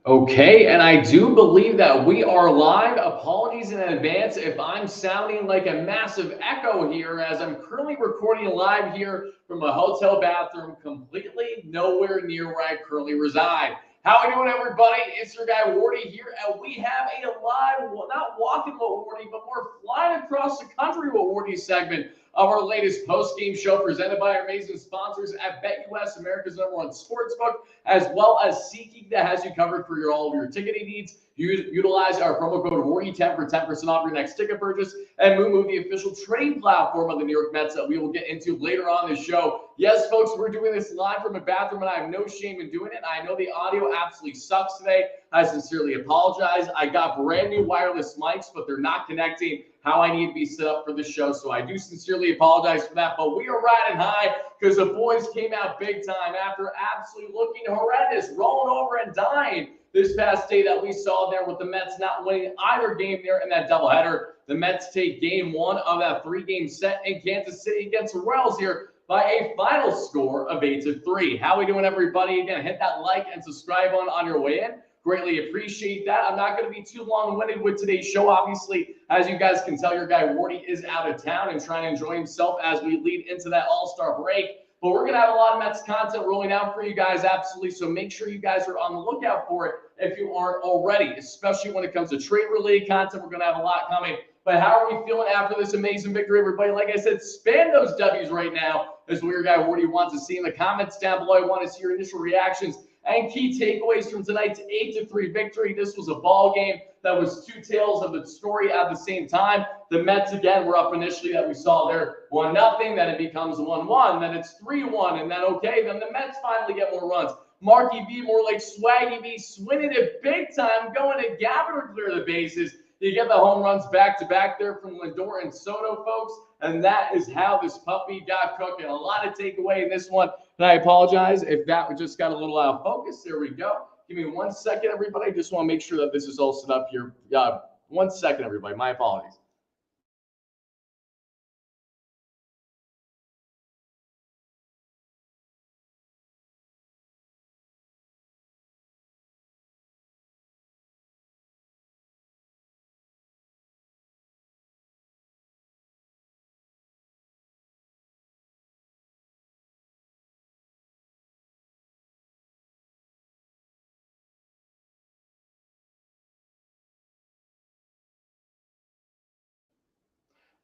Okay, and I do believe that we are live. Apologies in advance if I'm sounding like a massive echo here, as I'm currently recording live here from a hotel bathroom completely nowhere near where I currently reside. How are we doing, everybody? It's your guy Wardy here, and we have a live, well, not walking with Wardy, but we're flying across the country with Wardy segment of our latest post-game show presented by our amazing sponsors at BetUS, America's #1 sportsbook, as well as SeatGeek that has you covered for all of your ticketing needs. Utilize our promo code WARDY10 for 10% off your next ticket purchase. And Moo, the official trading platform of the New York Mets that we will get into later on the show. Yes, folks, we're doing this live from a bathroom, and I have no shame in doing it. I know the audio absolutely sucks today. I sincerely apologize. I got brand new wireless mics, but they're not connecting how I need to be set up for the show. So I do sincerely apologize for that. But we are riding high because the boys came out big time after absolutely looking horrendous, rolling over and dying this past day that we saw there with the Mets not winning either game there in that doubleheader. The Mets take game one of that three-game set in Kansas City against the Royals here by a final score of 8-3. How we doing, everybody? Again, hit that like and subscribe on your way in. Greatly appreciate that. I'm not going to be too long-winded with today's show. Obviously, as you guys can tell, your guy Wardy is out of town and trying to enjoy himself as we lead into that All-Star break. But we're going to have a lot of Mets content rolling out for you guys, absolutely. So make sure you guys are on the lookout for it if you aren't already, especially when it comes to trade-related content. We're going to have a lot coming. But how are we feeling after this amazing victory, everybody? Like I said, spam those W's right now is what your guy Wardy wants to see in the comments down below. I want to see your initial reactions and key takeaways from tonight's 8-3 victory. This was a ball game that was two tales of the story at the same time. The Mets, again, were up initially that we saw there 1-0. Then it becomes 1-1. Then it's 3-1. And then, okay, then the Mets finally get more runs. Marky B, more like Swaggy B, swinging it big time, going to Gavin to clear the bases. You get the home runs back-to-back there from Lindor and Soto, folks. And that is how this puppy got cooked. And a lot of takeaway in this one. And I apologize if that just got a little out of focus. There we go. Give me 1 second, everybody. I just want to make sure that this is all set up here. 1 second, everybody. My apologies.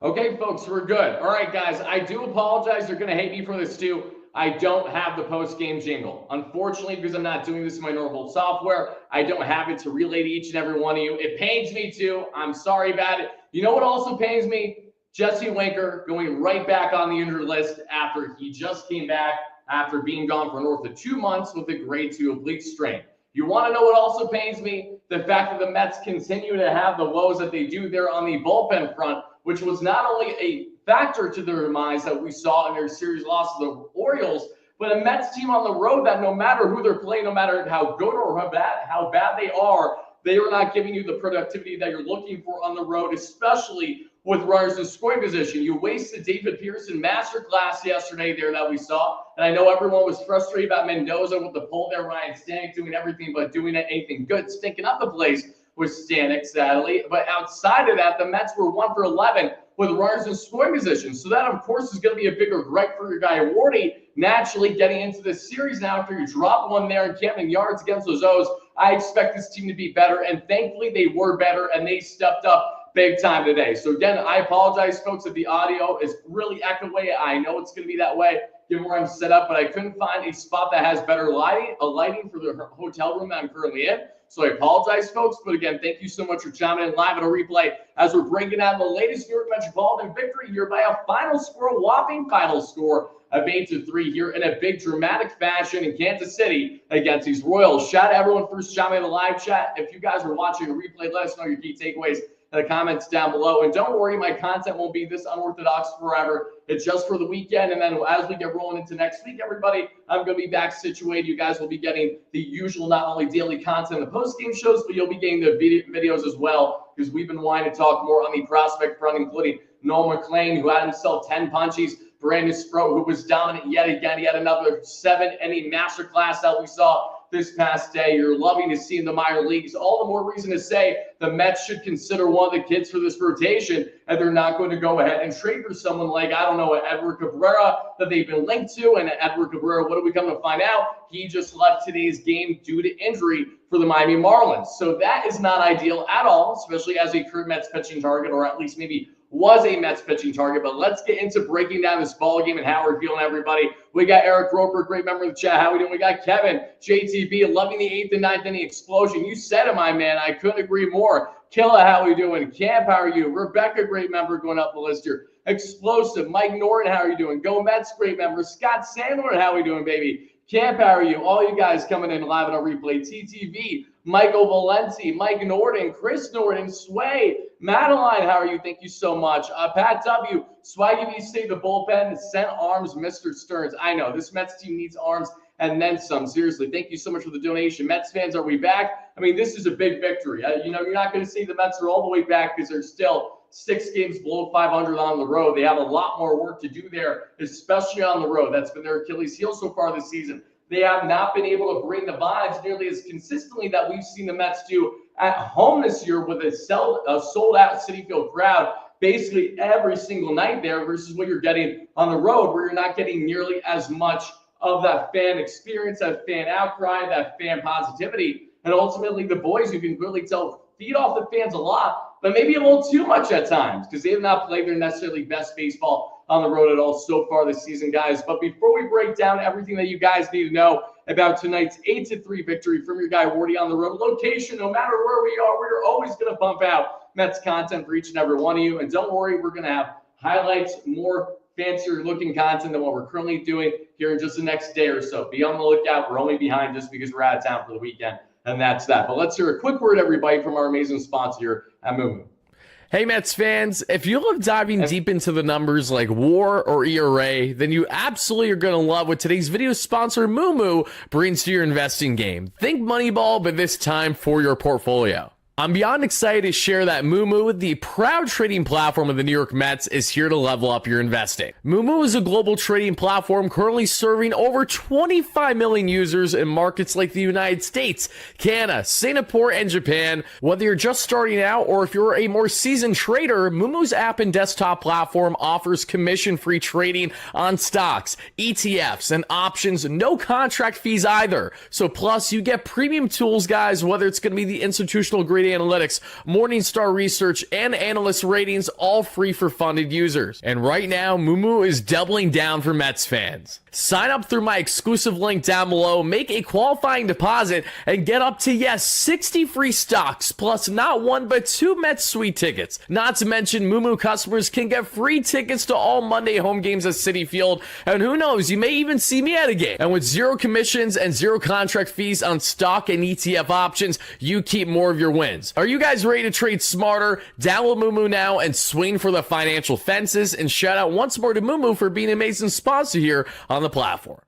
Okay, folks, we're good. All right, guys, I do apologize. You're going to hate me for this, too. I don't have the post-game jingle. Unfortunately, because I'm not doing this in my normal software, I don't have it to relay to each and every one of you. It pains me, too. I'm sorry about it. You know what also pains me? Jesse Winker going right back on the injured list after he just came back after being gone for north of 2 months with a grade 2 oblique strain. You want to know what also pains me? The fact that the Mets continue to have the woes that they do there on the bullpen front, which was not only a factor to their demise that we saw in their series loss to the Orioles, but a Mets team on the road that no matter who they're playing, no matter how good or how bad they are not giving you the productivity that you're looking for on the road, especially with runners in scoring position. You wasted David Pearson masterclass yesterday there that we saw. And I know everyone was frustrated about Mendoza with the pull there. Ryan Stanek doing everything but doing anything good, stinking up the place with Stanek, sadly. But outside of that, the Mets were 1 for 11 with runners in scoring position. So that, of course, is going to be a bigger gripe for your guy Wardy, naturally getting into this series now after you drop one there in Camden Yards against those O's. I expect this team to be better, and thankfully they were better, and they stepped up big time today. So again, I apologize, folks, if the audio is really echoing away. I know it's going to be that way given where I'm set up, but I couldn't find a spot that has better lighting for the hotel room that I'm currently in. So I apologize, folks. But again, thank you so much for chiming in live at a replay as we're breaking down the latest New York Metropolitan victory here by a whopping final score of 8-3 here in a big dramatic fashion in Kansas City against these Royals. Shout out to everyone first chiming in the live chat. If you guys are watching a replay, let us know your key takeaways in the comments down below. And don't worry, my content won't be this unorthodox forever. It's just for the weekend. And then as we get rolling into next week, everybody, I'm going to be back situated. You guys will be getting the usual, not only daily content, the post-game shows, but you'll be getting the videos as well, because we've been wanting to talk more on the prospect front, including Noel McLean, who had himself 10 punchies, Brandon Sproat, who was dominant yet again. He had another 7-inning masterclass that we saw this past day. You're loving to see in the minor leagues. All the more reason to say the Mets should consider one of the kids for this rotation, and they're not going to go ahead and trade for someone like, I don't know, Edward Cabrera that they've been linked to. And Edward Cabrera, what do we come to find out? He just left today's game due to injury for the Miami Marlins. So that is not ideal at all, especially as a current Mets pitching target, or at least maybe was a Mets pitching target. But let's get into breaking down this ball game and how we're feeling, everybody. We got Eric Roper, great member of the chat. How we doing? We got Kevin, JTB, loving the 8th and 9th inning explosion. You said it, my man. I couldn't agree more. Killa, how we doing? Camp, how are you? Rebecca, great member, going up the list here. Explosive. Mike Norton, how are you doing? Go Mets, great member. Scott Sandler, how we doing, baby? Camp, how are you? All you guys coming in live on our replay. TTV, Michael Valenti, Mike Norton, Chris Norton, Sway, Madeline, how are you? Thank you so much. Pat W, Swaggy V, say the bullpen, sent arms, Mr. Stearns. I know, this Mets team needs arms and then some. Seriously, thank you so much for the donation. Mets fans, are we back? I mean, this is a big victory. You're not going to see the Mets are all the way back because they're still 6 games below 500 on the road. They have a lot more work to do there, especially on the road. That's been their Achilles heel so far this season. They have not been able to bring the vibes nearly as consistently that we've seen the Mets do at home this year with a sold-out Citi Field crowd basically every single night there, versus what you're getting on the road, where you're not getting nearly as much of that fan experience, that fan outcry, that fan positivity. And ultimately, the boys, you can really tell, feed off the fans a lot, but maybe a little too much at times, because they have not played their necessarily best baseball on the road at all so far this season, guys. But before we break down everything that you guys need to know about tonight's 8-3 victory from your guy Wardy on the road, location, no matter where we are, we're always going to pump out Mets content for each and every one of you. And don't worry, we're going to have highlights, more fancier looking content than what we're currently doing here in just the next day or so. Be on the lookout. We're only behind just because we're out of town for the weekend. And that's that. But let's hear a quick word, everybody, from our amazing sponsor here at Moo. Hey, Mets fans, if you love diving deep into the numbers like WAR or ERA, then you absolutely are going to love what today's video sponsor, Moo, brings to your investing game. Think Moneyball, but this time for your portfolio. I'm beyond excited to share that Moo, the proud trading platform of the New York Mets, is here to level up your investing. Moo is a global trading platform currently serving over 25 million users in markets like the United States, Canada, Singapore, and Japan. Whether you're just starting out or if you're a more seasoned trader, Moo's app and desktop platform offers commission-free trading on stocks, ETFs, and options, no contract fees either. So plus, you get premium tools, guys, whether it's going to be the institutional grade analytics, Morningstar research, and analyst ratings, all free for funded users. And right now, Moo is doubling down for Mets fans. Sign up through my exclusive link down below, make a qualifying deposit, and get up to, 60 free stocks, plus not 1 but 2 Mets Suite tickets. Not to mention, Moo customers can get free tickets to all Monday home games at Citi Field, and who knows, you may even see me at a game. And with 0 commissions and 0 contract fees on stock and ETF options, you keep more of your wins. Are you guys ready to trade smarter? Download Moo now and swing for the financial fences. And shout out once more to Moo for being an amazing sponsor here on the platform.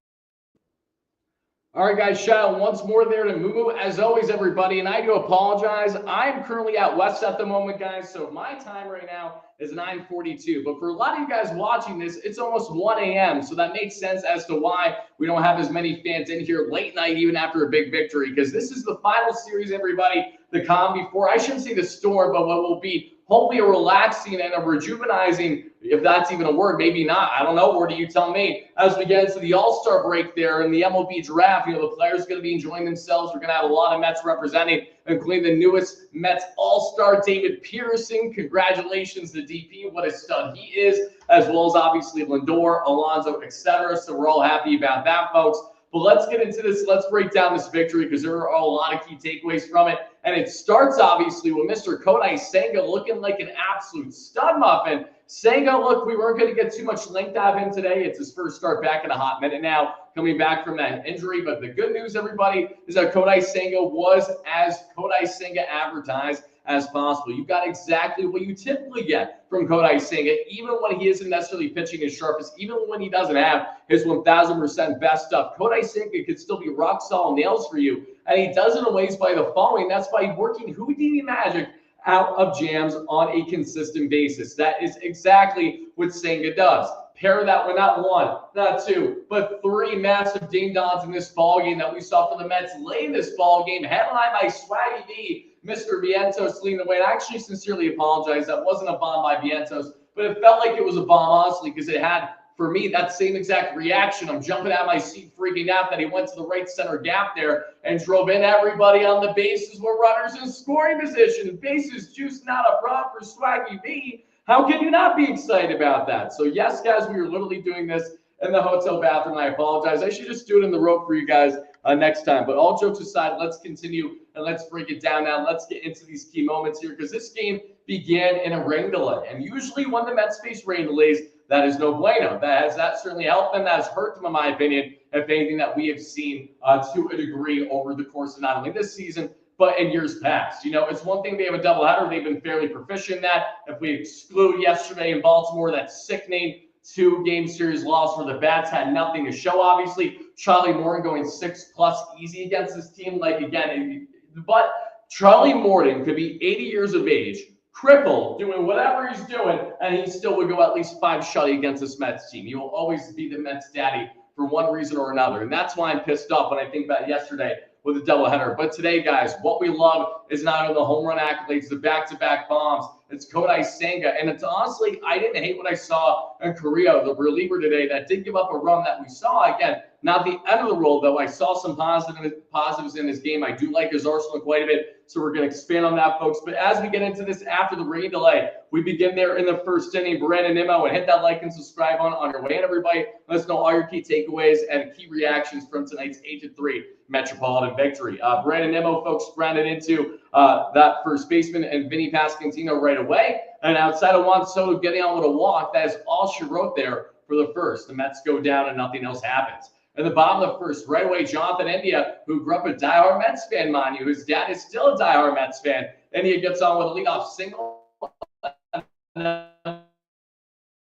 All right, guys, shout out once more there to Moo, as always, everybody. And I do apologize. I'm currently out west at the moment, guys, so my time right now is 9:42. But for a lot of you guys watching this, it's almost 1 a.m., so that makes sense as to why we don't have as many fans in here late night, even after a big victory, because this is the final series, everybody, the calm before, I shouldn't say the storm, but what will be hopefully a relaxing and a rejuvenizing, if that's even a word, maybe not. I don't know. Or do you tell me? As we get into the All-Star break there and the MLB draft, the players are going to be enjoying themselves. We're going to have a lot of Mets representing, including the newest Mets All-Star, David Pearson. Congratulations to DP. What a stud he is, as well as obviously Lindor, Alonso, etc. So we're all happy about that, folks. But let's get into this. Let's break down this victory because there are a lot of key takeaways from it. And it starts, obviously, with Mr. Kodai Senga looking like an absolute stud muffin. Senga, look, we weren't going to get too much length out of him today. It's his first start back in a hot minute now, coming back from that injury. But the good news, everybody, is that Kodai Senga was as Kodai Senga advertised as possible. You got exactly what you typically get from Kodai Senga, even when he isn't necessarily pitching his sharpest, even when he doesn't have his 1,000% best stuff. Kodai Senga could still be rock solid nails for you, and he does it in ways by the following. That's by working Houdini magic out of jams on a consistent basis. That is exactly what Senga does. Pair that with not one, not two, but three massive ding-dongs in this ball game that we saw for the Mets late in this ball game, headlined by Swaggy V, Mr. Vientos leading the way. And I actually sincerely apologize. That wasn't a bomb by Vientos, but it felt like it was a bomb, honestly, because it had, for me, that same exact reaction. I'm jumping out of my seat, freaking out that he went to the right center gap there and drove in everybody on the bases with runners in scoring position. Bases juice, not a problem for Swaggy V. How can you not be excited about that? So yes, guys, we were literally doing this in the hotel bathroom. I apologize. I should just do it in the rope for you guys next time. But all jokes aside, let's continue and let's break it down now. Let's get into these key moments here because this game began in a rain delay. And usually when the Mets face rain delays, that is no bueno. That certainly helped them. That has hurt them, in my opinion, if anything that we have seen to a degree over the course of not only this season, but in years past. You know, it's one thing they have a doubleheader. They've been fairly proficient in that. If we exclude yesterday in Baltimore, that sickening 2-game series loss where the bats had nothing to show, obviously. Charlie Morton going 6+ easy against this team. Like, again, but Charlie Morton could be 80 years of age, crippled, doing whatever he's doing, and he still would go at least 5 shutty against this Mets team. He will always be the Mets daddy for one reason or another. And that's why I'm pissed off when I think about yesterday with a doubleheader. But today, guys, what we love is not only the home run accolades, the back-to-back bombs. It's Kodai Senga. And it's honestly, I didn't hate what I saw in Korea, the reliever today that did give up a run that we saw. Again, not the end of the road, though. I saw some positives in his game. I do like his arsenal quite a bit. So we're going to expand on that, folks. But as we get into this after the rain delay, we begin there in the first inning. WardyNYM, and hit that like and subscribe on your way in, everybody. Let us know all your key takeaways and key reactions from tonight's 8-3 Metropolitan victory. WardyNYM, folks, grounded into that first baseman and Vinny Pasquantino right away. And outside of Juan Soto getting on with a walk, that is all she wrote there for the first. The Mets go down and nothing else happens. In the bottom of the first, right away, Jonathan India, who grew up a diehard Mets fan, mind you, his dad is still a diehard Mets fan. India gets on with a leadoff single.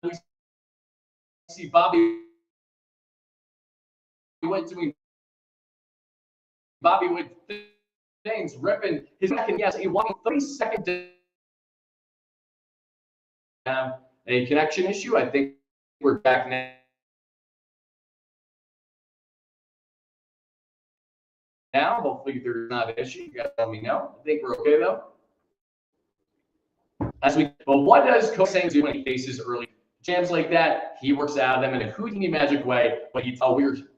We see Bobby went to me. Bobby with things ripping his neck, and yes, a walking 30-second have a connection issue. I think we're back now. Hopefully there's not an issue. You guys let me know. I think we're okay though. But what does Kodai Senga do when he faces early jams like that? He works out of them in a Houdini magic way. But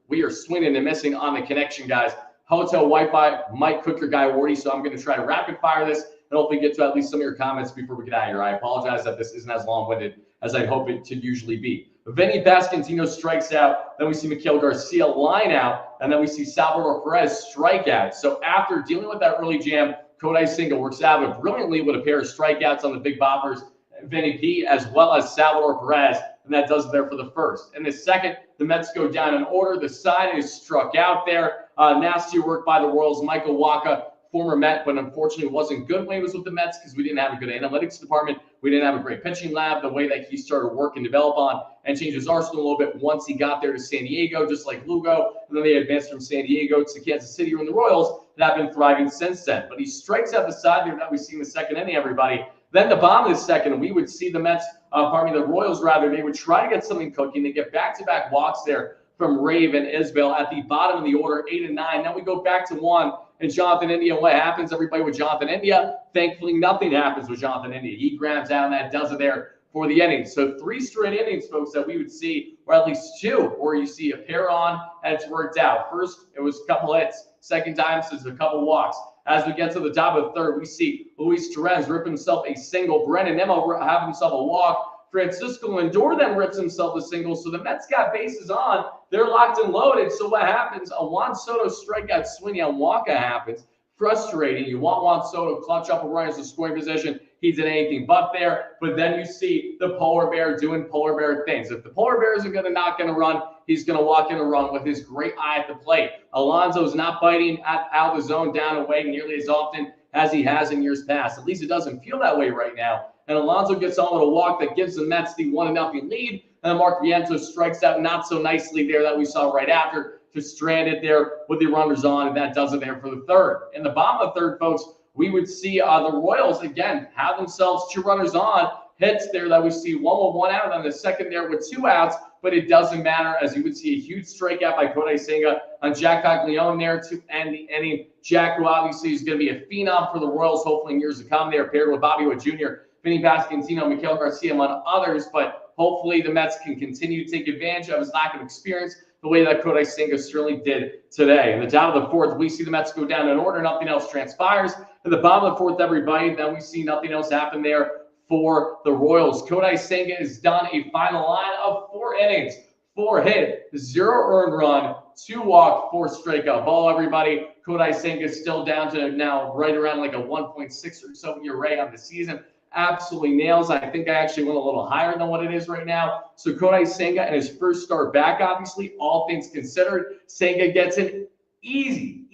we are swinging and missing on the connection, guys. Hotel Wi-Fi might cook your guy Wardy, so I'm going to try to rapid fire this and hopefully get to at least some of your comments before we get out of here. I apologize that this isn't as long-winded as I hope it to usually be. Vinny Pasquantino strikes out. Then we see Miguel Garcia line out. And then we see Salvador Perez strike out. So after dealing with that early jam, Kodai Senga works out of it brilliantly with a pair of strikeouts on the big boppers, Vinny P, as well as Salvador Perez. And that does it there for the first. In the second, the Mets go down in order. The side is struck out there. Nasty work by the Royals. Michael Wacha, former Met, but unfortunately wasn't good when he was with the Mets because we didn't have a good analytics department. We didn't have a great pitching lab, the way that he started to work and develop on and change his arsenal a little bit once he got there to San Diego, just like Lugo. And then they advanced from San Diego to Kansas City and the Royals that have been thriving since then. But he strikes out the side there that we see in the second inning, everybody. Then the bottom of the second, we would see the Mets, the Royals rather, they would try to get something cooking. They get back-to-back walks there from Rave and Isbell at the bottom of the order, 8 and 9. Then we go back to 1. And Jonathan India, what happens, everybody, with Jonathan India? Thankfully, nothing happens with Jonathan India. He grabs out, and that does it there for the innings. So 3 straight innings, folks, that we would see, or at least 2, where you see a pair on, and it's worked out. First, it was a couple hits. Second time, so it's a couple walks. As we get to the top of the third, we see Luis Torres rip himself a single. Brennan Nimmo have himself a walk. Francisco Lindor then rips himself a single. So the Mets got bases on. They're locked and loaded. So what happens? A Juan Soto strikeout swinging on Wacha happens. Frustrating. You want Juan Soto clutch up a run as a scoring position. He did anything but there. But then you see the polar bear doing polar bear things. If the polar bear isn't going to not going to run, he's going to walk in a run with his great eye at the plate. Alonso's not biting out of the zone down away nearly as often as he has in years past. At least it doesn't feel that way right now. And Alonso gets on with a walk that gives the Mets the 1-0 lead. And then Mark Vientos strikes out not so nicely there that we saw right after, just stranded there with the runners on, and that does it there for the third. In the bottom of the third, folks, we would see the Royals, again, have themselves 2 runners on, hits there that we see, one with 1 out, and the second there with 2 outs, but it doesn't matter, as you would see a huge strikeout by Kodai Senga on Jack Caglione there to end the inning. Jack, who obviously is going to be a phenom for the Royals, hopefully in years to come there, paired with Bobby Witt Jr., Vinny Pasquantino, Miguel Garcia, among others, but hopefully the Mets can continue to take advantage of his lack of experience the way that Kodai Senga certainly did today. In the top of the fourth, we see the Mets go down in order. Nothing else transpires. At the bottom of the fourth, everybody, then we see nothing else happen there for the Royals. Kodai Senga has done a final line of 4 innings, 4 hit, 0 earned run, 2 walk, 4 strikeout ball, everybody. Kodai Senga is still down to now right around like a 1.6 or so ERA on the season. Absolutely nails. I think I actually went a little higher than what it is right now. So Kodai Senga in his first start back, obviously, all things considered, Senga gets an easy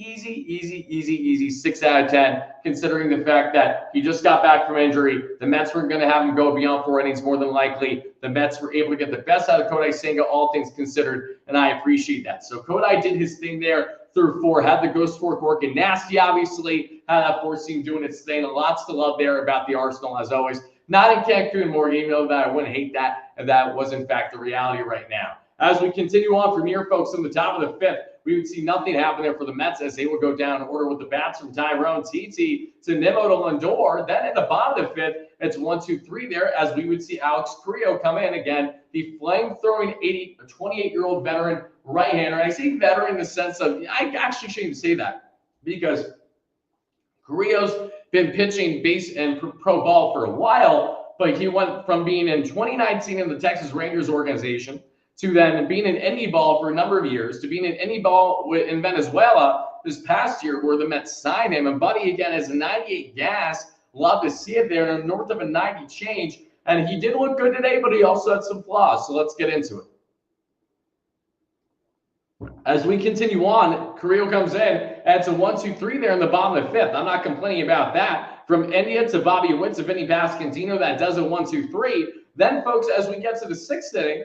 6 out of 10, considering the fact that he just got back from injury. The Mets weren't going to have him go beyond 4 innings more than likely. The Mets were able to get the best out of Kodai Senga, all things considered, and I appreciate that. So Kodai did his thing there through 4, had the ghost fork working nasty, obviously, had that 4-seam doing its thing. Lots to love there about the Arsenal, as always. Not in Cancun, Morgan, even though that I wouldn't hate that if that was, in fact, the reality right now. As we continue on from here, folks, in the top of the 5th, we would see nothing happen there for the Mets as they would go down in order with the bats from Tyrone TT to Nimmo to Lindor. Then at the bottom of the 5th, it's 1, 2, 3 there as we would see Alex Carrillo come in again, the flame-throwing 28-year-old veteran right-hander. And I say veteran in the sense of, I actually shouldn't even say that because Carrillo's been pitching base and pro ball for a while, but he went from being in 2019 in the Texas Rangers organization to then being in indie ball for a number of years, to being in indie ball in Venezuela this past year where the Mets signed him. And Buddy, again, has a 98 gas. Love to see it there, and north of a 90 change. And he did look good today, but he also had some flaws. So let's get into it. As we continue on, Carrillo comes in, and it's a 1, 2, 3 there in the bottom of the 5th. I'm not complaining about that. From India to Bobby Witt to Vinny Pasquantino, that does a 1, 2, 3. Then, folks, as we get to the 6th inning,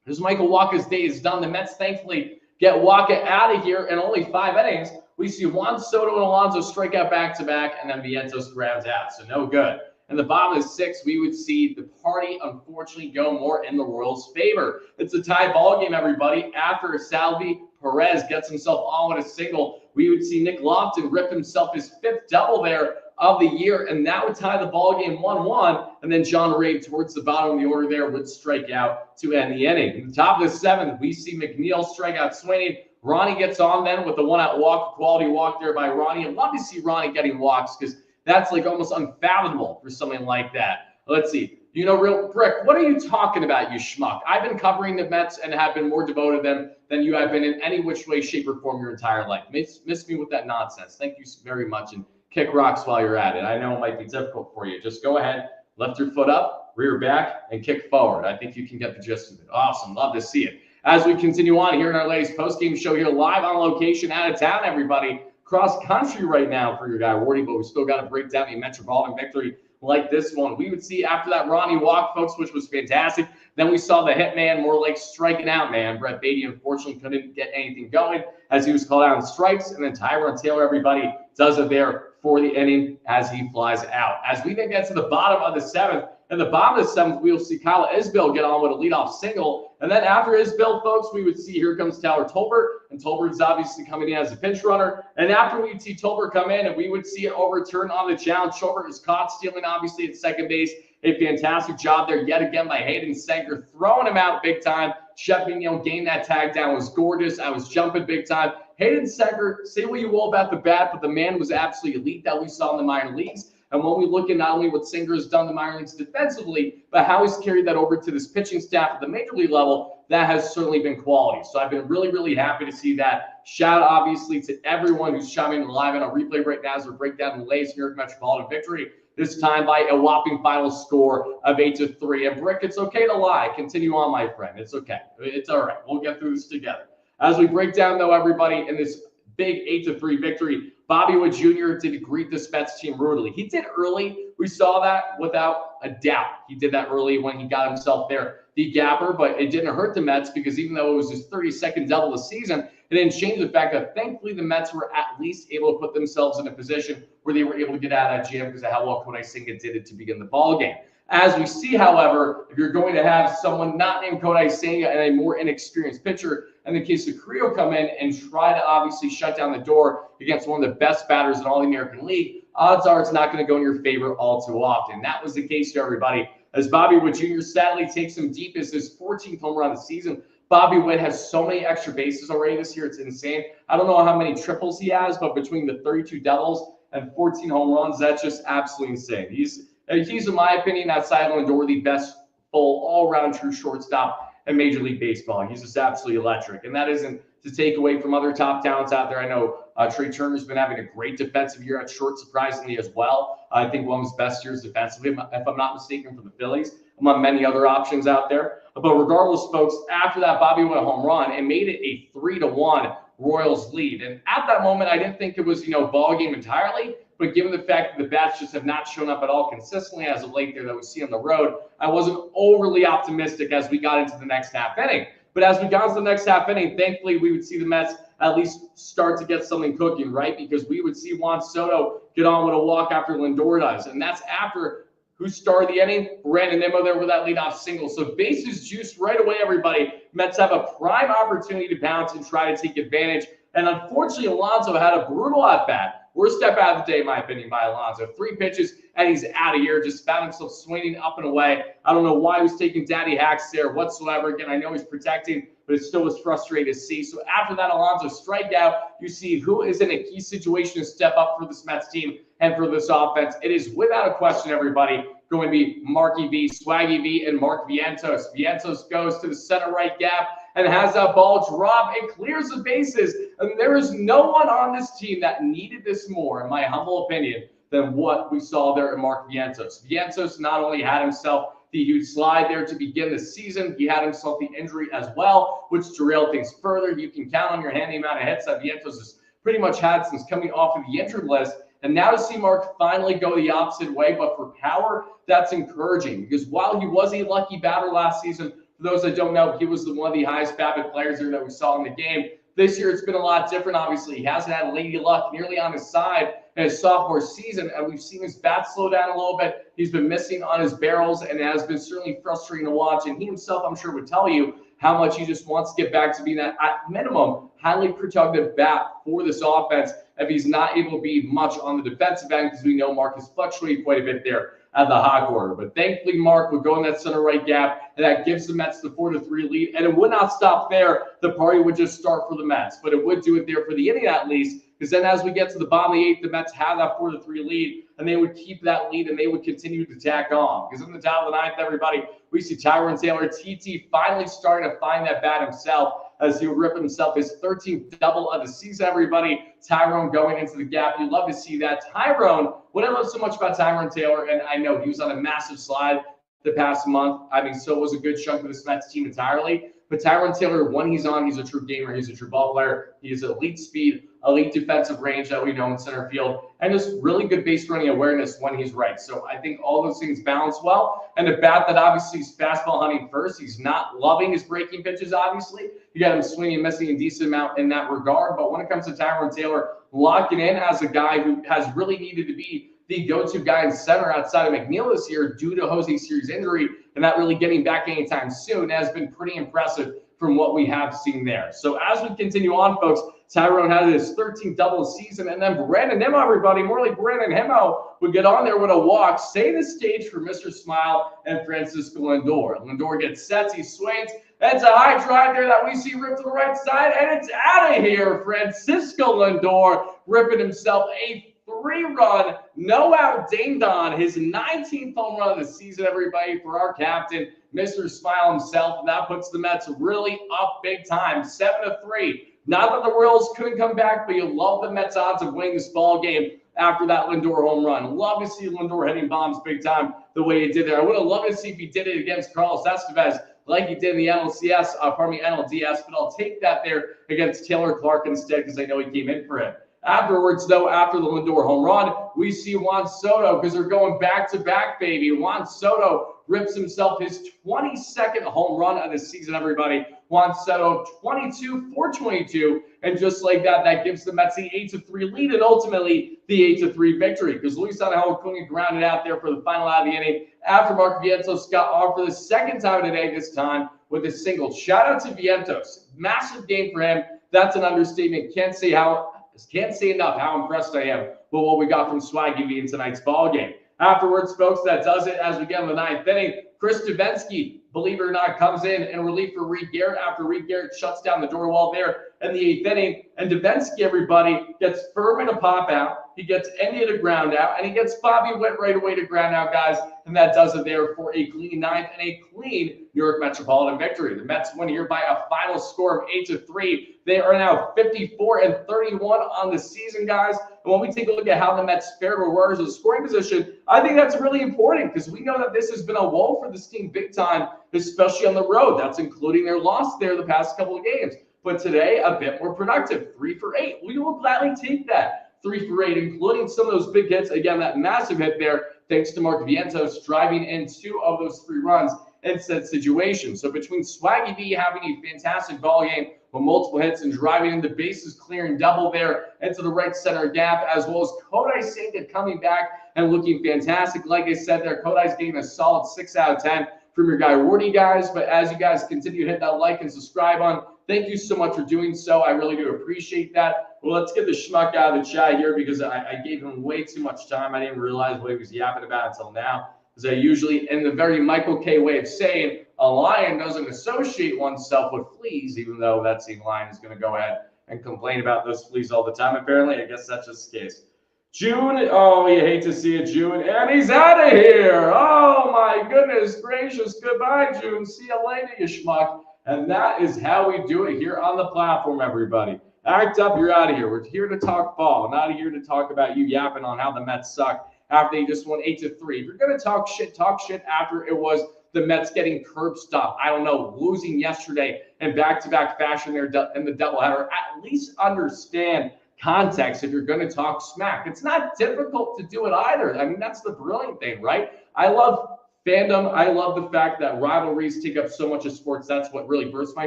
as Michael Wacha's day is done, the Mets thankfully get Wacha out of here in only 5 innings. We see Juan Soto and Alonso strike out back-to-back, and then Vientos grabs out, so no good. In the bottom of the 6th, we would see the party, unfortunately, go more in the Royals' favor. It's a tie ball game, everybody. After Salvi Perez gets himself on with a single, we would see Nick Lofton rip himself his 5th double there of the year, and that would tie the ball game 1-1. And then John Ray, towards the bottom of the order there, would strike out to end the inning. In the top of the 7th, we see McNeil strike out swinging. Ronnie gets on then with the 1-out walk, quality walk there by Ronnie. I'd love to see Ronnie getting walks because that's like almost unfathomable for something like that. Let's see. You know, real Brick, what are you talking about, you schmuck? I've been covering the Mets and have been more devoted to them than you have been in any which way, shape, or form your entire life. Miss me with that nonsense. Thank you very much, and kick rocks while you're at it. I know it might be difficult for you. Just go ahead, lift your foot up, rear back, and kick forward. I think you can get the gist of it. Awesome. Love to see it. As we continue on here in our latest post-game show here, live on location, out of town, everybody. Cross country right now for your guy, Wardy, but we still got to break down a Metropolitan victory like this one. We would see after that Ronnie walk, folks, which was fantastic. Then we saw the hitman, more like striking out, man. Brett Beatty, unfortunately, couldn't get anything going as he was called out on strikes. And then Tyrone Taylor, everybody, does it there for the inning as he flies out. As we then get to the bottom of the 7th, in the bottom of the 7th, we'll see Kyle Isbell get on with a leadoff single. And then after Isbell, folks, we would see here comes Tyler Tolbert. And Tolbert's obviously coming in as a pinch runner. And after we'd see Tolbert come in, and we would see it overturn on the challenge. Tolbert is caught stealing, obviously, at second base. A fantastic job there yet again by Hayden Senker, throwing him out big time. Shep Mignon gained that tag down. It was gorgeous. I was jumping big time. Hayden Senker, say what you will about the bat, but the man was absolutely elite that we saw in the minor leagues. And when we look at not only what Singer has done in the minor leagues defensively, but how he's carried that over to this pitching staff at the major league level, that has certainly been quality. So I've been really, really happy to see that. Shout out, obviously, to everyone who's chiming in live and on replay right now as we break down the latest New York Metropolitan victory, this time by a whopping final score of 8-3. And Brick, it's okay to lie. Continue on, my friend. It's okay. It's all right. We'll get through this together. As we break down, though, everybody, in this big 8-3 victory, Bobby Witt Jr. did greet the Mets team brutally. He did early. We saw that without a doubt. He did that early when he got himself there, the gapper, but it didn't hurt the Mets because even though it was his 32nd double this season, it didn't change the fact that thankfully the Mets were at least able to put themselves in a position where they were able to get out of that jam because of how well Kodai Senga did it to begin the ball game. As we see, however, if you're going to have someone not named Kodai Senga and a more inexperienced pitcher, in the case of Creo, come in and try to obviously shut down the door against one of the best batters in all the American League, odds are it's not going to go in your favor all too often. That was the case to everybody, as Bobby Witt Jr. sadly takes him deep as his 14th home run of the season. Bobby Witt has so many extra bases already this year. It's insane. I don't know how many triples he has, but between the 32 doubles and 14 home runs, that's just absolutely insane. He's, in my opinion, outside of Lindor, the best full all-around true shortstop in Major League Baseball. He's just absolutely electric. And that isn't to take away from other top talents out there. I know Trey Turner's been having a great defensive year at short, surprisingly, as well. I think one of his best years defensively, if I'm not mistaken, for the Phillies, among many other options out there. But regardless, folks, after that Bobby Witt home run, it made it a 3-1 Royals lead. And at that moment, I didn't think it was, ball game entirely. But given the fact that the bats just have not shown up at all consistently as of late there that we see on the road, I wasn't overly optimistic as we got into the next half inning. But as we got into the next half inning, thankfully, we would see the Mets at least start to get something cooking, right? Because we would see Juan Soto get on with a walk after Lindor does. And that's after who started the inning? WardyNYM there with that leadoff single. So bases juiced right away, everybody. Mets have a prime opportunity to bounce and try to take advantage. And unfortunately, Alonso had a brutal at-bat. Worst step out of the day, in my opinion, by Alonso. 3 pitches, and he's out of here. Just found himself swinging up and away. I don't know why he was taking daddy hacks there whatsoever. Again, I know he's protecting, but it still was frustrating to see. So after that Alonso strikeout, you see who is in a key situation to step up for this Mets team and for this offense. It is without a question, everybody, going to be Marky V, Swaggy V, and Mark Vientos. Vientos goes to the center right gap and has that ball drop and clears the bases. And there is no one on this team that needed this more, in my humble opinion, than what we saw there in Mark Vientos. Vientos not only had himself the huge slide there to begin the season, he had himself the injury as well, which derailed things further. You can count on your hand the amount of hits that Vientos has pretty much had since coming off of the injured list. And now to see Mark finally go the opposite way, but for power, that's encouraging. Because while he was a lucky batter last season, for those that don't know, he was one of the highest BABIP players there that we saw in the game. This year, it's been a lot different, obviously. He hasn't had Lady Luck nearly on his side in his sophomore season, and we've seen his bat slow down a little bit. He's been missing on his barrels, and it has been certainly frustrating to watch. And he himself, I'm sure, would tell you how much he just wants to get back to being that, at minimum, highly productive bat for this offense if he's not able to be much on the defensive end, because we know Mark has fluctuated quite a bit there at the hot corner. But thankfully, Mark would go in that center right gap, and that gives the Mets the 4-3 lead. And it would not stop there. The party would just start for the Mets, but it would do it there for the inning at least, because then as we get to the bottom of the 8th, the Mets have that 4-3 lead, and they would keep that lead, and they would continue to tack on. Because in the top of the 9th, everybody, we see Tyrone Taylor, TT, finally starting to find that bat himself, as he would rip himself his 13th double of the season, everybody. Tyrone going into the gap. You'd love to see that. Tyrone, what I love so much about Tyrone Taylor, and I know he was on a massive slide the past month. I mean, so was a good chunk of this Mets team entirely. But Tyrone Taylor, when he's on, he's a true gamer. He's a true ball player. He has elite speed, elite defensive range that we know in center field, and just really good base running awareness when he's right. So I think all those things balance well. And a bat that obviously is fastball hunting first. He's not loving his breaking pitches, obviously. You got him swinging and missing a decent amount in that regard. But when it comes to Tyrone Taylor, locking in as a guy who has really needed to be the go-to guy in center outside of McNeil this year due to Jose Siri's injury, and not really getting back anytime soon, has been pretty impressive from what we have seen there. So as we continue on, folks, Tyrone had his 13th double season, and then WardyNYM, everybody, more like WardyNYM, would get on there with a walk, setting the stage for Mr. Smile and Francisco Lindor. Lindor gets set, he swings. That's a high drive there that we see ripped to the right side, and it's out of here. Francisco Lindor ripping himself a 3-run, no-out ding-dong, his 19th home run of the season, everybody, for our captain, Mr. Smile himself, and that puts the Mets really up big time, 7-3. Not that the Royals couldn't come back, but you love the Mets' odds of winning this ball game after that Lindor home run. Love to see Lindor hitting bombs big time the way he did there. I would have loved to see if he did it against Carlos Estevez like he did in the NLDS, but I'll take that there against Taylor Clark instead, because I know he came in for it. Afterwards, though, after the Lindor home run, we see Juan Soto, because they're going back-to-back, baby. Juan Soto rips himself his 22nd home run of the season, everybody. Juan Soto 22 for 22. And just like that, that gives the Mets the 8-3 lead and ultimately the 8-3 victory, because Luis Angel Acuna grounded out there for the final out of the inning after Mark Vientos got on for the second time today, this time with a single. Shout out to Vientos. Massive game for him. That's an understatement. Can't say enough how impressed I am with what we got from Swaggy V in tonight's ball game. Afterwards, folks, that does it as we get in the ninth inning. Chris Davinsky, believe it or not, comes in relief for Reed Garrett after Reed Garrett shuts down the door wall there in the eighth inning. And Davinsky, everybody, gets Furman to pop out. He gets India to ground out, and he gets Bobby Witt right away to ground out, guys. And that does it there for a clean ninth and a clean New York Metropolitan victory. The Mets win here by a final score of 8-3. They are now 54-31 on the season, guys. And when we take a look at how the Mets fared with runners in scoring position, I think that's really important because we know that this has been a woe for this team big time, especially on the road. That's including their loss there the past couple of games. But today, a bit more productive, 3 for 8. We will gladly take that. 3 for 8, including some of those big hits. Again, that massive hit there, thanks to Mark Vientos driving in 2 of those 3 runs in said situation. So between Swaggy V having a fantastic ball game with multiple hits and driving in the bases clearing double there into the right center gap, as well as Kodai Senga coming back and looking fantastic. Like I said there, Kodai's getting a solid 6 out of 10 from your guy Wardy, guys. But as you guys continue to hit that like and subscribe on, thank you so much for doing so. I really do appreciate that. Well, let's get the schmuck out of the chat here because I gave him way too much time. I didn't realize what he was yapping about until now. Because I usually, in the very Michael K way of saying, a lion doesn't associate oneself with fleas, even though that same lion is going to go ahead and complain about those fleas all the time, apparently. I guess that's just the case. June, oh, you hate to see it, June. And he's out of here. Oh, my goodness gracious. Goodbye, June. See you later, you schmuck. And that is how we do it here on the platform, everybody. Act up, you're out of here. We're here to talk ball, not here to talk about you yapping on how the Mets suck after they just won 8-3. If you're going to talk shit after it was the Mets getting curb stomped. I don't know, losing yesterday in back-to-back fashion there in the doubleheader. At least understand context if you're going to talk smack. It's not difficult to do it either. I mean, that's the brilliant thing, right? I love fandom. I love the fact that rivalries take up so much of sports. That's what really bursts my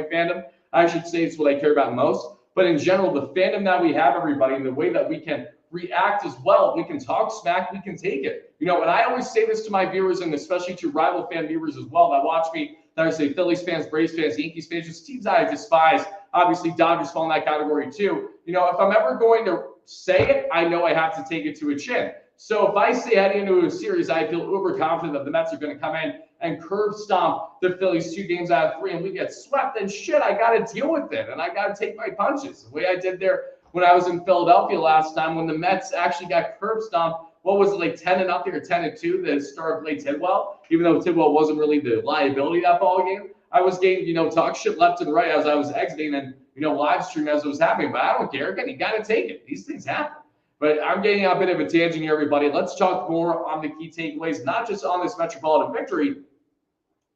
fandom. I should say it's what I care about most. But in general, the fandom that we have, everybody, and the way that we can react as well, we can talk smack, we can take it. You know, and I always say this to my viewers, and especially to rival fan viewers as well that watch me, that I say Phillies fans, Braves fans, Yankees fans, just teams that I despise. Obviously, Dodgers fall in that category too. You know, if I'm ever going to say it, I know I have to take it to a chin. So if I say heading into a series, I feel uber confident that the Mets are going to come in and curb stomp the Phillies 2 games out of 3 and we get swept, then shit, I got to deal with it. And I got to take my punches the way I did there when I was in Philadelphia last time when the Mets actually got curb stomped. What was it, like 10-0 or 10-2 that started played Tidwell, even though Tidwell wasn't really the liability of that ball game. I was getting, you know, talk shit left and right as I was exiting and, you know, live stream as it was happening. But I don't care. Again, you got to take it. These things happen. But I'm getting a bit of a tangent here, everybody. Let's talk more on the key takeaways, not just on this Metropolitan victory,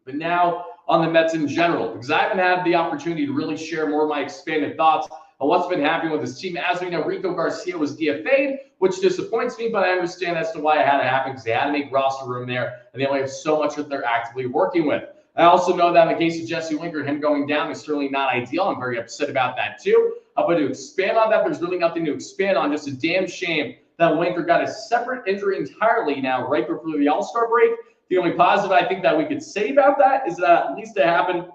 but now on the Mets in general, because I haven't had the opportunity to really share more of my expanded thoughts on what's been happening with this team. As we know, Rico Garcia was DFA'd, which disappoints me, but I understand as to why it had to happen because they had to make roster room there, and they only have so much that they're actively working with. I also know that in the case of Jesse Winker, him going down is certainly not ideal. I'm very upset about that too. But to expand on that, there's really nothing to expand on. Just a damn shame that Winker got a separate injury entirely now right before the All-Star break. The only positive I think that we could say about that is that at least it happened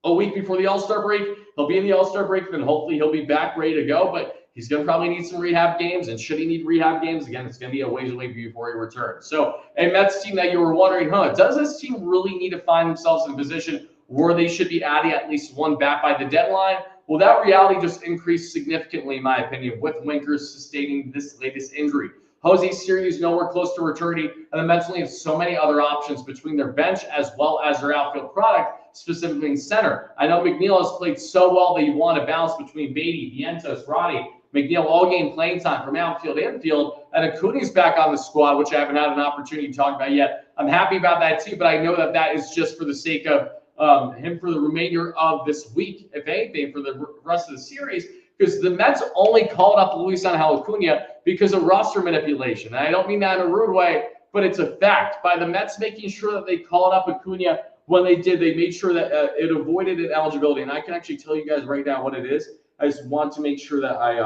a week before the All-Star break. He'll be in the All-Star break, then hopefully he'll be back ready to go. But he's going to probably need some rehab games. And should he need rehab games, again, it's going to be a ways away before he returns. So a Mets team that you were wondering, does this team really need to find themselves in a position where they should be adding at least one bat by the deadline? Well, that reality just increased significantly, in my opinion, with Winker sustaining this latest injury. Jose Sirius nowhere close to returning, and the Mets only have so many other options between their bench as well as their outfield product, specifically in center. I know McNeil has played so well that you want to balance between Beatty, Vientos, Roddy, McNeil all game playing time from outfield to infield, and Acuna's back on the squad, which I haven't had an opportunity to talk about yet. I'm happy about that too, but I know that that is just for the sake of him for the remainder of this week, if anything, for the rest of the series, because the Mets only called up Luis Angel Acuna because of roster manipulation. And I don't mean that in a rude way, but it's a fact. By the Mets making sure that they called up Acuna when they did, they made sure that it avoided ineligibility. And I can actually tell you guys right now what it is. I just want to make sure that I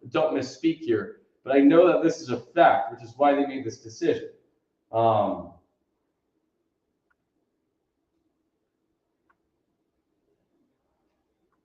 don't misspeak here. But I know that this is a fact, which is why they made this decision.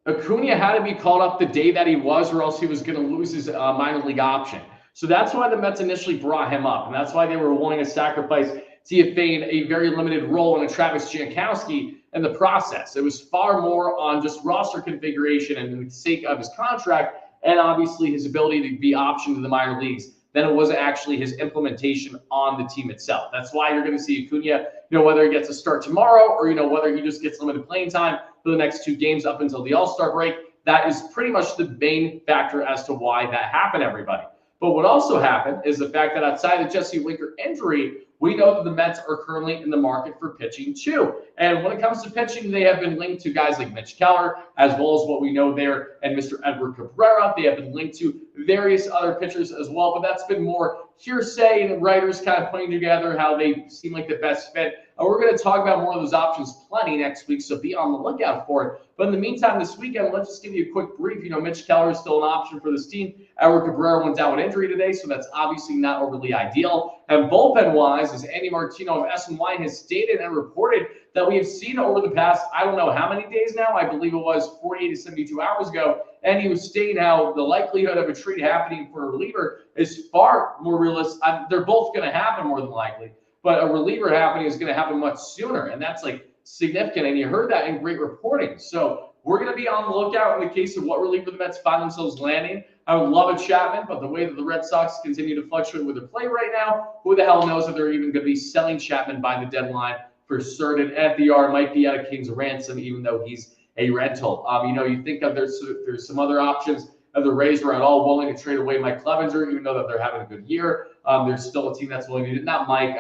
Acuna had to be called up the day that he was, or else he was going to lose his minor league option. So that's why the Mets initially brought him up, and that's why they were willing to sacrifice Tiafane a very limited role in a Travis Jankowski in the process. It was far more on just roster configuration and the sake of his contract, and obviously his ability to be optioned to the minor leagues, than it was actually his implementation on the team itself. That's why you're going to see Acuna, whether he gets a start tomorrow or, whether he just gets limited playing time for the next 2 games up until the All-Star break. That is pretty much the main factor as to why that happened, everybody. But what also happened is the fact that outside of Jesse Winker injury, we know that the Mets are currently in the market for pitching too. And when it comes to pitching, they have been linked to guys like Mitch Keller, as well as what we know there, and Mr. Edward Cabrera. They have been linked to various other pitchers as well, but that's been more hearsay and writers kind of putting together how they seem like the best fit. And we're going to talk about more of those options plenty next week, so be on the lookout for it. But in the meantime, this weekend, let's just give you a quick brief. Mitch Keller is still an option for this team. Edward Cabrera went down with injury today, so that's obviously not overly ideal. And bullpen-wise, as Andy Martino of SNY has stated and reported that we have seen over the past, I don't know how many days now, I believe it was 48 to 72 hours ago, and he was stating how the likelihood of a trade happening for a reliever is far more realistic. They're both going to happen more than likely, but a reliever happening is going to happen much sooner, and that's like significant, and you heard that in great reporting. So we're going to be on the lookout in the case of what reliever the Mets find themselves landing. I would love a Chapman, but the way that the Red Sox continue to fluctuate with their play right now, who the hell knows if they're even going to be selling Chapman by the deadline for certain. FDR might be at a king's ransom, even though he's a rental. You think of there's some other options. The Rays are at all willing to trade away Mike Clevenger, even though that they're having a good year. There's still a team that's willing to do it. Not Mike,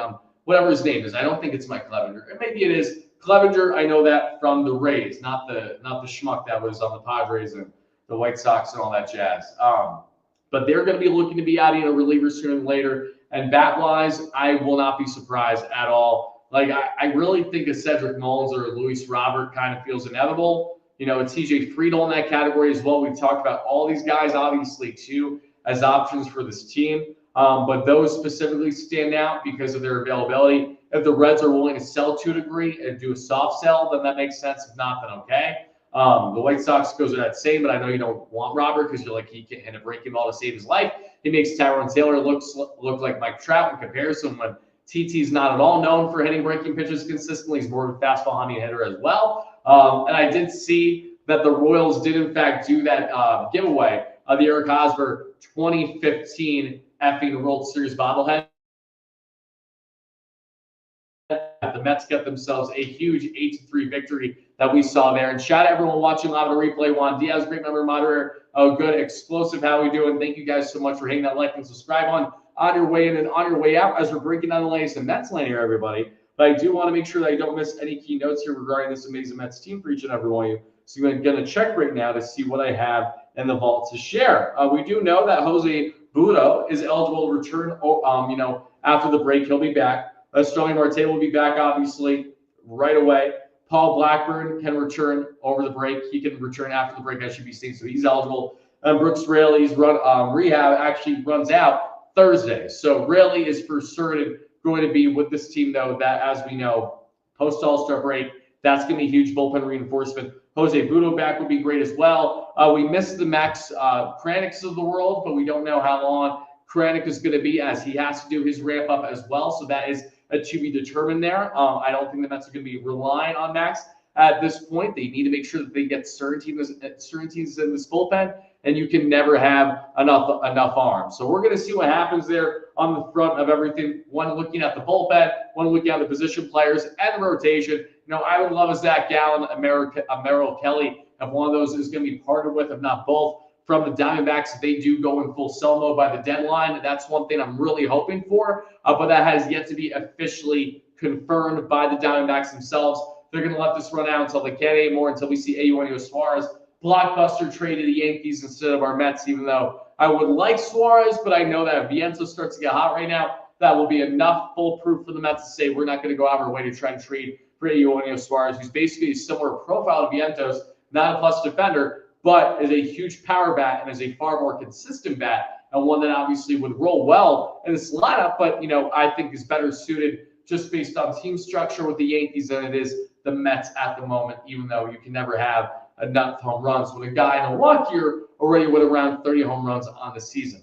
whatever his name is. I don't think it's Mike Clevenger. Maybe it is Clevenger. I know that from the Rays, not the schmuck that was on the Padres and the White Sox and all that jazz. But they're going to be looking to be adding a reliever sooner than later. And bat-wise, I will not be surprised at all. Like, I really think a Cedric Mullins or a Luis Robert kind of feels inevitable. It's TJ Friedel in that category as well. We've talked about all these guys, obviously, too, as options for this team. But those specifically stand out because of their availability. If the Reds are willing to sell to a degree and do a soft sell, then that makes sense. If not, then okay. The White Sox goes with that same, but I know you don't want Robert because you're like, he can hit a breaking ball to save his life. He makes Tyrone Taylor look like Mike Trout in comparison when TT's not at all known for hitting breaking pitches consistently. He's more of a fastball honey hitter as well. And I did see that the Royals did, in fact, do that giveaway of the Eric Hosmer 2015 effing World Series bobblehead. The Mets get themselves a huge 8-3 victory that we saw there. And shout out everyone watching live on the replay. Juan Diaz, great member moderator. Oh, good, explosive. How we doing? Thank you guys so much for hitting that like and subscribe on your way in and on your way out as we're breaking down the latest in Mets land here, everybody. But I do want to make sure that you don't miss any key notes here regarding this amazing Mets team for each and every one of you. So I'm going to check right now to see what I have in the vault to share. We do know that Jose Budo is eligible to return, after the break. He'll be back. Strelly Marte will be back, obviously, right away. Paul Blackburn can return over the break. He can return after the break, I should be saying, so he's eligible. And Brooks Raley's rehab actually runs out Thursday. So Raley is for certain going to be with this team, though, that, as we know, post-All-Star break, that's going to be huge bullpen reinforcement. Jose Budo back would be great as well. We missed the Max Kranichs of the world, but we don't know how long Kranich is going to be, as he has to do his ramp-up as well. So that is to be determined there. I don't think the Mets are going to be relying on Max at this point. They need to make sure that they get certainty in this bullpen, and you can never have enough arms. So we're going to see what happens there on the front of everything. One looking at the bullpen, one looking at the position players and the rotation. I would love a Zach Gallen, a Merrill Kelly, if one of those is going to be partnered with, if not both, from the Diamondbacks. If they do go in full sell mode by the deadline, that's one thing I'm really hoping for, but that has yet to be officially confirmed by the Diamondbacks themselves. They're going to let this run out until they can't anymore, until we see Eugenio Suarez blockbuster trade to the Yankees instead of our Mets, even though I would like Suarez, but I know that if Vientos starts to get hot right now, that will be enough foolproof for the Mets to say we're not going to go out of our way to try and trade for Eugenio Suarez, who's basically a similar profile to Vientos, not a plus defender, but is a huge power bat and is a far more consistent bat, and one that obviously would roll well in this lineup, but, I think is better suited just based on team structure with the Yankees than it is the Mets at the moment, even though you can never have enough home runs with a guy in a luck year already with around 30 home runs on the season.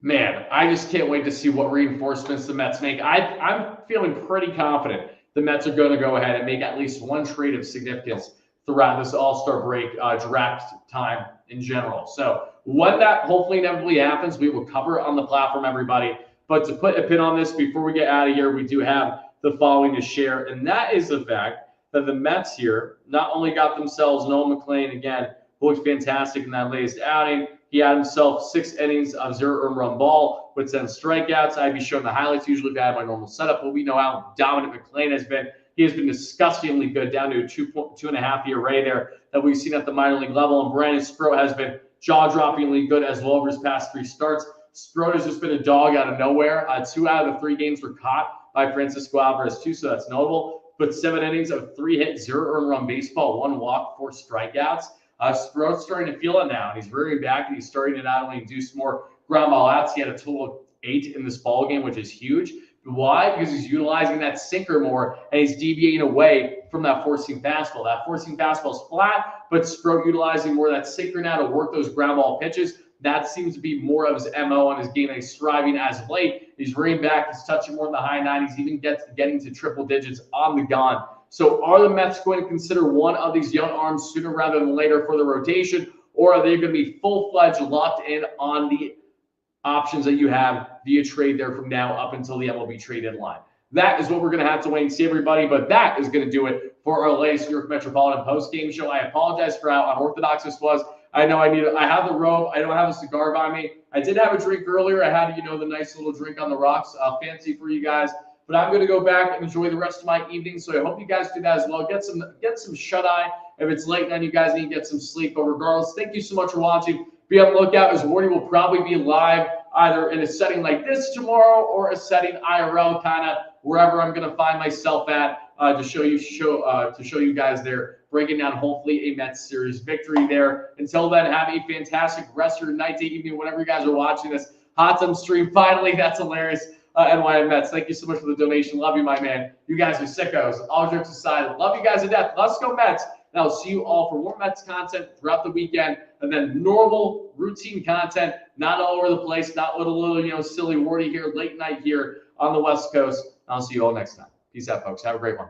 Man, I just can't wait to see what reinforcements the Mets make. I'm feeling pretty confident the Mets are going to go ahead and make at least one trade of significance throughout this All-Star break draft time in general. So when that hopefully inevitably happens, we will cover it on the platform, everybody. But to put a pin on this before we get out of here, we do have the following to share, and that is the fact that the Mets here not only got themselves Noah McLean again, who looked fantastic in that latest outing. He had himself 6 innings of 0 earned run ball with 10 strikeouts. I'd be showing the highlights usually if I had my normal setup, but we know how dominant McLean has been. He has been disgustingly good, down to a 2.5 ERA there that we've seen at the minor league level. And Brandon Sproat has been jaw-droppingly good as well over his past 3 starts. Sproat has just been a dog out of nowhere. 2 out of the 3 games were caught by Francisco Alvarez too, so that's notable. But 7 innings of 3 hit, 0 earned run baseball, 1 walk, 4 strikeouts. Sproat's starting to feel it now, and he's rearing back, and he's starting to not only induce more ground ball outs. He had a total of 8 in this ball game, which is huge. Why? Because he's utilizing that sinker more, and he's deviating away from that four-seam fastball. That four-seam fastball is flat, but Sproat utilizing more of that sinker now to work those ground ball pitches. That seems to be more of his MO on his game that he's striving as of late. He's rearing back. He's touching more in the high 90s, even getting to triple digits on the gun. So are the Mets going to consider one of these young arms sooner rather than later for the rotation, or are they going to be full-fledged locked in on the options that you have via trade there from now up until the MLB trade deadline? That is what we're going to have to wait and see, everybody, but that is going to do it for our latest New York Metropolitan post-game show. I apologize for how unorthodox this was. I know I have the robe. I don't have a cigar by me. I did have a drink earlier. I had, the nice little drink on the rocks, fancy for you guys. But I'm going to go back and enjoy the rest of my evening. So I hope you guys do that as well. Get some shut-eye. If it's late night, you guys need to get some sleep. But regardless, thank you so much for watching. Be on the lookout, as Wardy will probably be live either in a setting like this tomorrow or a setting IRL, kind of wherever I'm going to find myself at to show you guys there, breaking down hopefully a Mets series victory there. Until then, have a fantastic rest of your night, day, evening, whenever you guys are watching this. Hot Tub stream, finally, that's hilarious. NYM Mets, thank you so much for the donation. Love you, my man. You guys are sickos. All jokes aside, love you guys to death. Let's go Mets. And I'll see you all for more Mets content throughout the weekend, and then normal routine content, not all over the place, not with a little, silly Wardy here, late night here on the West Coast. I'll see you all next time. Peace out, folks. Have a great one.